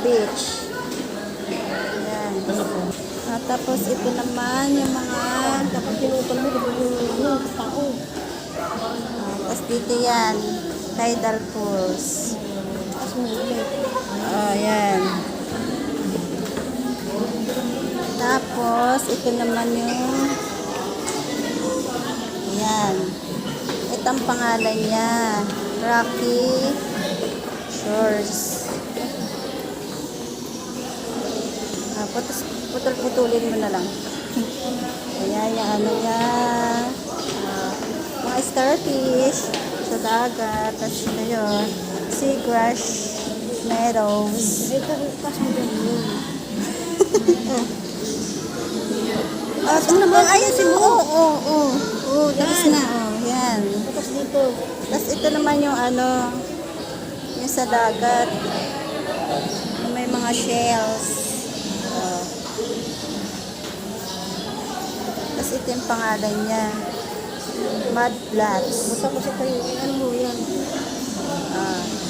beach. Yan. Tapos ito naman yung mga Dapat pinutol mo, yung tao. tapos dito yan, tidal pools. Tapos mo ulit. Oh, yan. Tapos, ito naman yung yan. Ito ang pangalan niya. Rocky Shores. Putol-putulin mo na lang. Ayan, yung ano niya. Mga starfish sa dagat. Tapos ito yun. Seagrass meadows. Ito, pas mo dyan yun. Ito naman, ayun, oo, tapos na, yan. Tapos dito. Tapos ito naman yung ano, yung sa dagat. Yung may mga shells. Oh. Tapos ito yung pangalan niya. Mud flats. Tapos ito yung, ano mo yan. Ah.